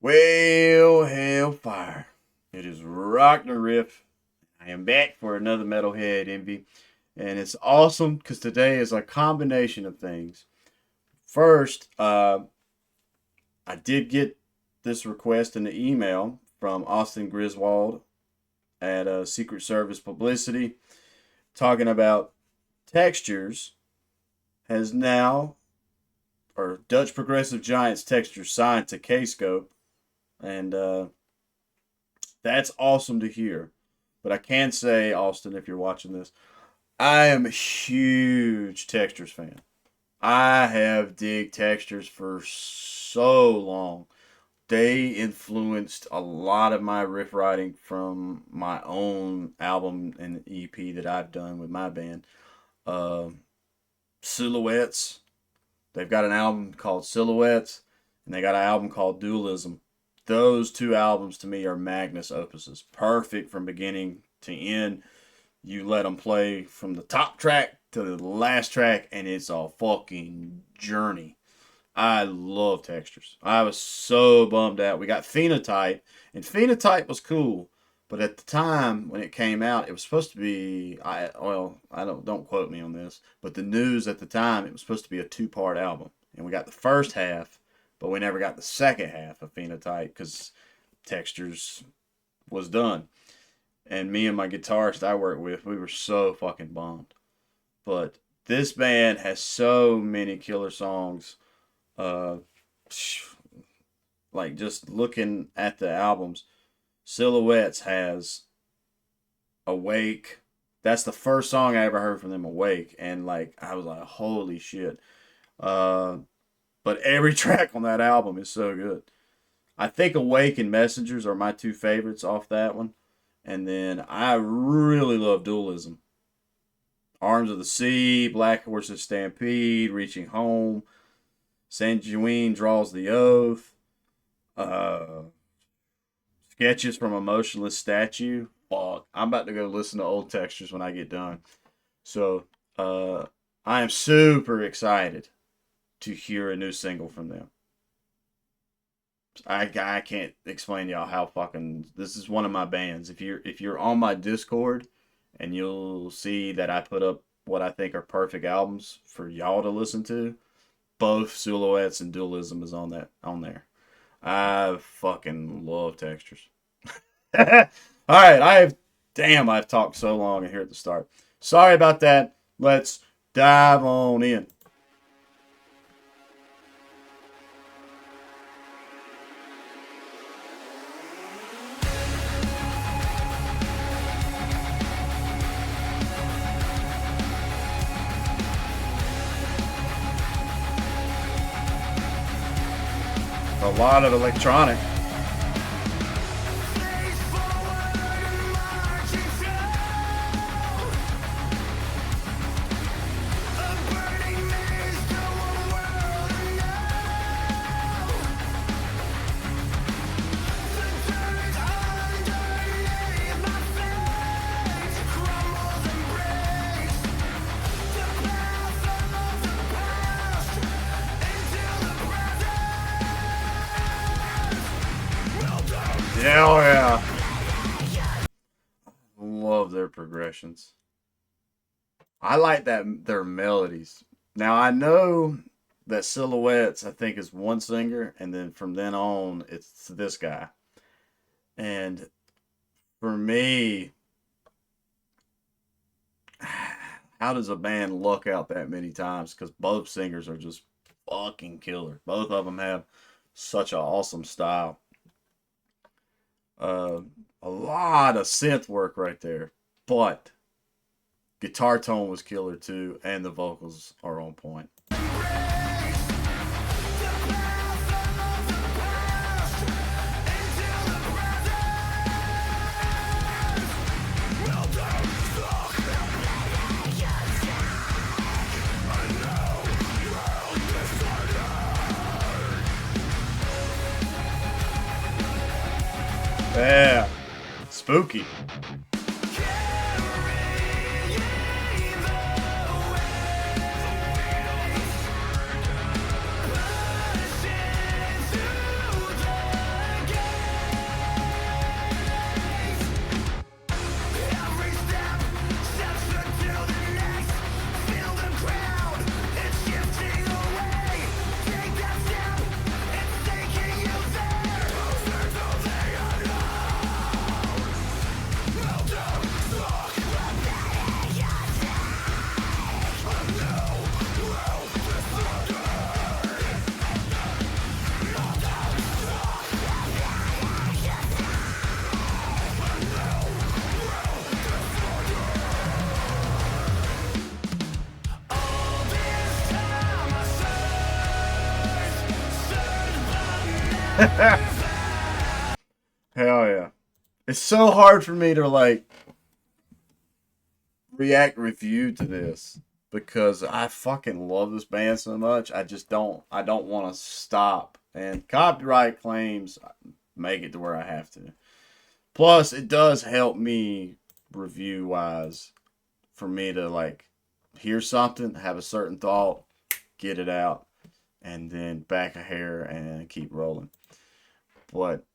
Well, hellfire. It is RockdaRiff. I am back for another Metalhead Envy. And it's awesome because today is a combination of things. First, I did get this request in the email from Austin Griswold at Secret Service Publicity talking about textures has now, or Dutch Progressive Giants textures signed to K-Scope. And that's awesome to hear. But I can say, Austin, if you're watching this, I am a huge textures fan. I have dig textures for so long. They influenced a lot of my riff writing from my own album and EP that I've done with my band. Uh, Silhouettes. They've got an album called Silhouettes, and they got an album called Dualism. Those two albums to me are Magnus opuses. Perfect from beginning to end. You let them play from the top track to the last track, and it's a fucking journey. I love textures. I was so bummed out. We got Phenotype, and Phenotype was cool, but at the time when it came out, it was supposed to be. Don't quote me on this, but the news at the time, it was supposed to be a two-part album, and we got the first half, but we never got the second half of Phenotype because textures was done. And me and my guitarist I worked with, we were so fucking bummed. But this band has so many killer songs. Uh, like just looking at the albums, Silhouettes has Awake. That's the first song I ever heard from them, Awake, and like I was like, holy shit. Uh, but every track on that album is so good. I think Awake and Messengers are my two favorites off that one. And then I really love Dualism. Arms of the Sea, Black Horses Stampede, Reaching Home, Sanguine Draws the Oath, uh, Sketches from a Motionless Statue. Fuck, I'm about to go listen to old textures when I get done. So I am super excited to hear a new single from them. I can't explain to y'all how fucking this is one of my bands. If you're on my Discord, and you'll see that I put up what I think are perfect albums for y'all to listen to. Both Silhouettes and Dualism is on there. I fucking love textures. All right, I've talked so long here at the start. Sorry about that. Let's dive on in. A lot of electronic. Hell yeah. Love their progressions. I like that their melodies. Now I know that Silhouettes I think is one singer, and then from then on it's this guy. And for me, how does a band luck out that many times? Because both singers are just fucking killer. Both of them have such an awesome style. Uh, a lot of synth work right there, but guitar tone was killer too, and the vocals are on point. Yeah, spooky. Hell yeah. It's so hard for me to like react review to this because I fucking love this band so much. I don't want to stop. And copyright claims make it to where I have to. Plus, it does help me review wise for me to like hear something, have a certain thought, get it out, and then back a hair and keep rolling. But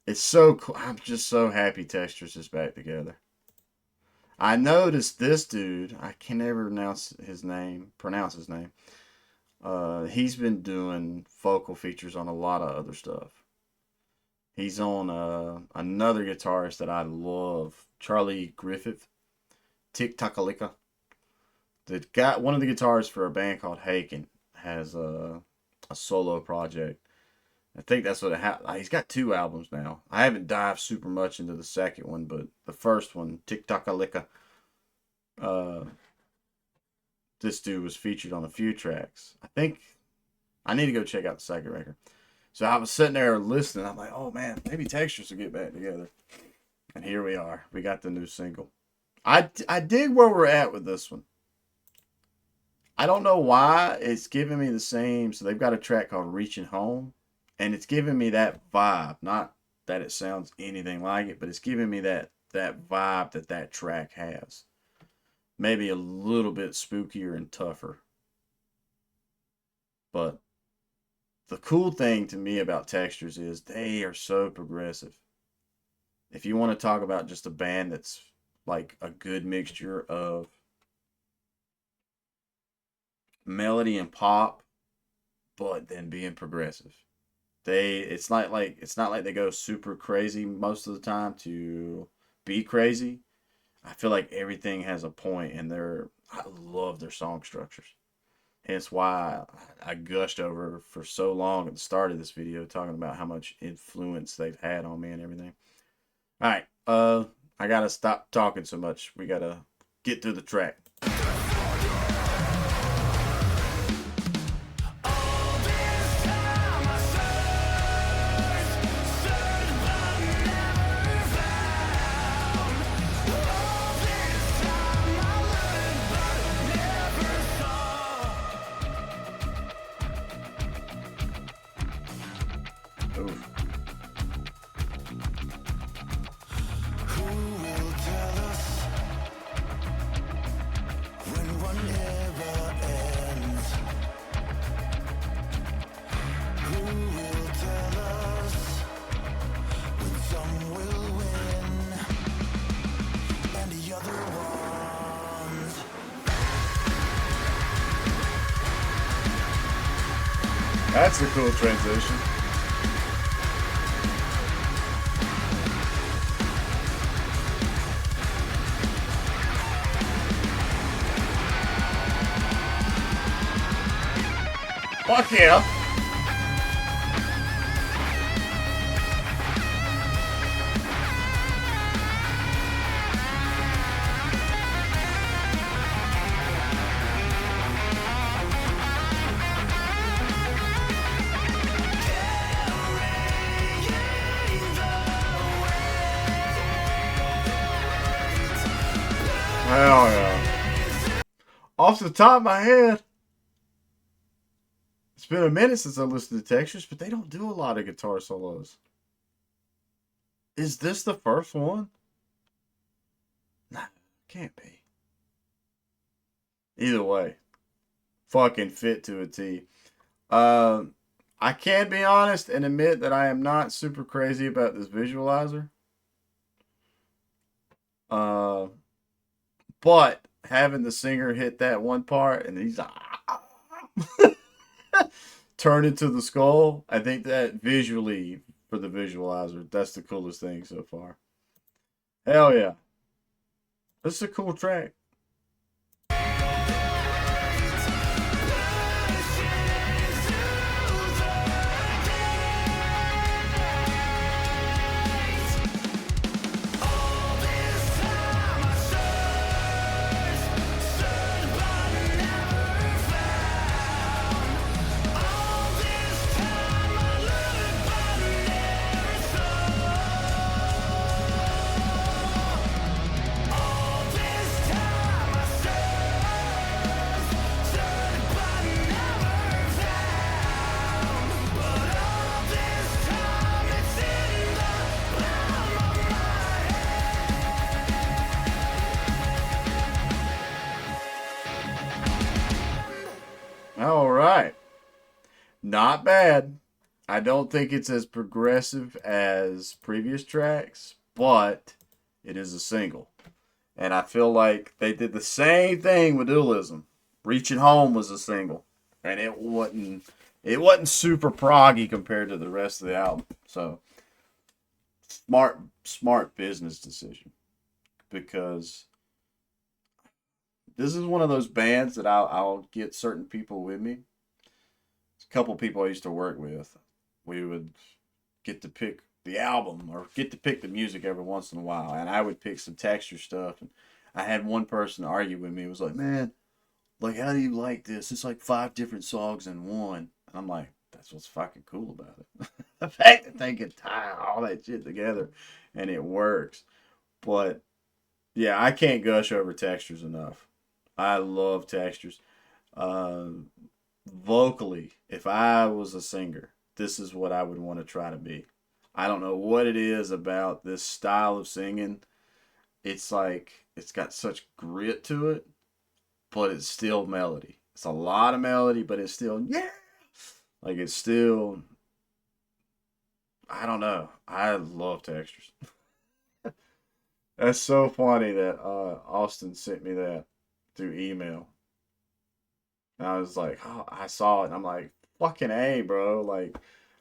it's so cool. I'm just so happy Textures is back together. I noticed this dude. I can never pronounce his name. He's been doing vocal features on a lot of other stuff. He's on another guitarist that I love, Charlie Griffith, Tic Takalika. The guy, one of the guitarists for a band called Haken, has a solo project. I think that's what it he's got 2 albums now. I haven't dived super much into the second one, but the first one, Tic Takalika, uh, this dude was featured on a few tracks. I think I need to go check out the second record. So I was sitting there listening. I'm like, oh man, maybe Textures will get back together. And here we are. We got the new single. I dig where we're at with this one. I don't know why it's giving me the same. So they've got a track called Reaching Home. And it's giving me that vibe. Not that it sounds anything like it, but it's giving me that vibe that track has. Maybe a little bit spookier and tougher. But the cool thing to me about Textures is they are so progressive. If you want to talk about just a band that's like a good mixture of melody and pop, but then being progressive. It's not like they go super crazy most of the time to be crazy. I feel like everything has a point, and I love their song structures. Hence why I gushed over for so long at the start of this video, talking about how much influence they've had on me and everything. All right, I gotta stop talking so much. We gotta get through the track. That's a cool transition. Fuck yeah. Hell yeah. Off the top of my head, it's been a minute since I listened to Textures, but they don't do a lot of guitar solos. Is this the first one? Nah, can't be. Either way, fucking fit to a T. I can be honest and admit that I am not super crazy about this visualizer. But having the singer hit that one part and he's turn into the skull, I think that visually for the visualizer, that's the coolest thing so far. Hell yeah. This is a cool track. not bad. I don't think it's as progressive as previous tracks, but it is a single. And I feel like they did the same thing with Dualism. Reaching Home was a single, and it wasn't super proggy compared to the rest of the album. So smart business decision, because this is one of those bands that I'll get certain people with me. A couple people I used to work with, we would get to pick the album or get to pick the music every once in a while, and I would pick some texture stuff. And I had one person argue with me. It was like, man, like, how do you like this? It's like 5 different songs in one. And I'm like, that's what's fucking cool about it. The fact that they can tie all that shit together and it works. But yeah, I can't gush over textures enough. I love textures. Um, Vocally, if I was a singer, this is what I would want to try to be. I don't know what it is about this style of singing. It's like it's got such grit to it, but it's still melody. It's a lot of melody, but it's still, yeah. Like it's still, I don't know. I love textures. That's so funny that Austin sent me that through email. And I was like, oh, I saw it, and I'm like, fucking A, bro. Like,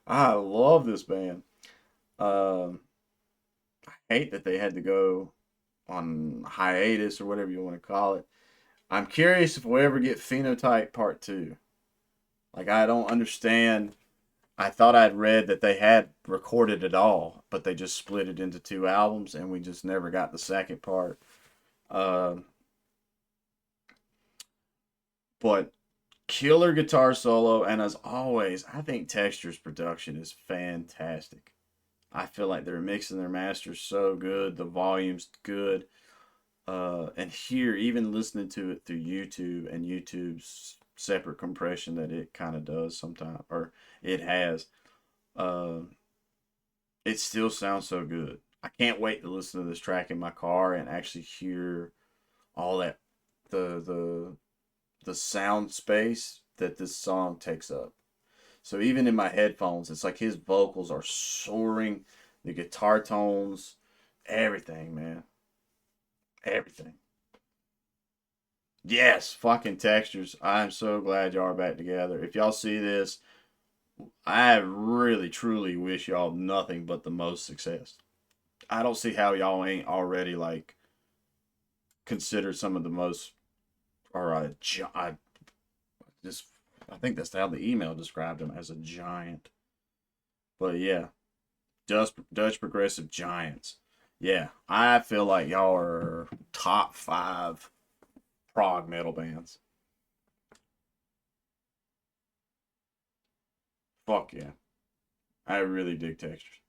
I love this band. Um, I hate that they had to go on hiatus or whatever you want to call it. I'm curious if we'll ever get Phenotype Part 2. Like, I don't understand. I thought I'd read that they had recorded it all, but they just split it into 2 albums, and we just never got the second part. Um, but killer guitar solo, and as always, I think Texture's production is fantastic. I feel like they're mixing their masters so good, the volume's good. And here, even listening to it through YouTube and YouTube's separate compression that it kind of does sometimes, or it has, uh, it still sounds so good. I can't wait to listen to this track in my car and actually hear all that, the the sound space that this song takes up. So even in my headphones, it's like his vocals are soaring, the guitar tones, everything, man, everything. Yes, fucking textures. I'm so glad y'all are back together. If y'all see this, I really truly wish y'all nothing but the most success. I don't see how y'all ain't already like considered some of the most, or I just I think that's how the email described him, as a giant. But yeah, Dutch progressive giants. Yeah, I feel like y'all are top 5 prog metal bands. Fuck yeah, I really dig textures.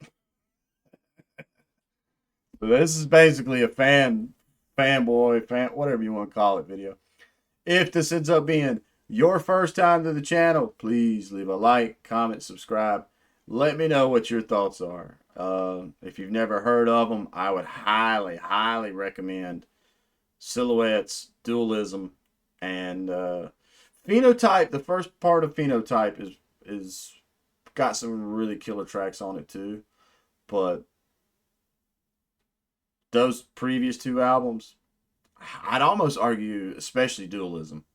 So this is basically a fanboy, fan, whatever you want to call it, video. If this ends up being your first time to the channel, please leave a like, comment, subscribe. Let me know what your thoughts are. If you've never heard of them, I would highly, highly recommend Silhouettes, Dualism, and Phenotype. The first part of Phenotype is got some really killer tracks on it too. But those previous 2 albums, I'd almost argue, especially Dualism.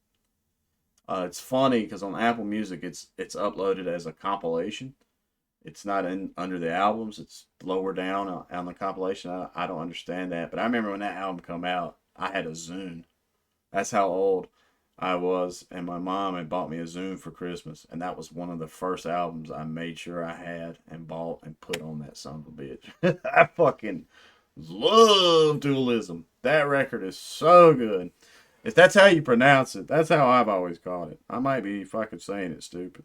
It's funny because on Apple Music, it's uploaded as a compilation. It's not in under the albums. It's lower down on the compilation. I don't understand that, but I remember when that album come out, I had a Zune. That's how old I was, and my mom had bought me a Zune for Christmas, and that was one of the first albums I made sure I had and bought and put on that son of a bitch. I fucking love Dualism. That record is so good. If that's how you pronounce it, that's how I've always called it. I might be fucking saying it stupid.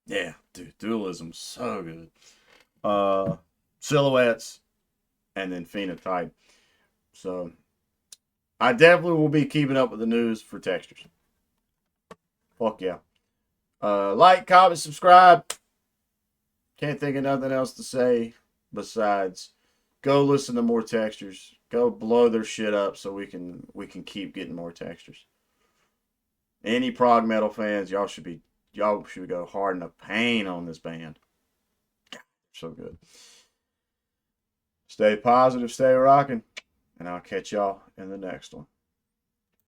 Yeah, dude, Dualism's so good. Uh, Silhouettes, and then Phenotype. So I definitely will be keeping up with the news for textures. Fuck yeah. Like, comment, subscribe. Can't think of nothing else to say besides go listen to more textures. Go blow their shit up so we can keep getting more textures. Any prog metal fans, y'all should go hard in the pain on this band. So good. Stay positive, stay rocking, and I'll catch y'all in the next one.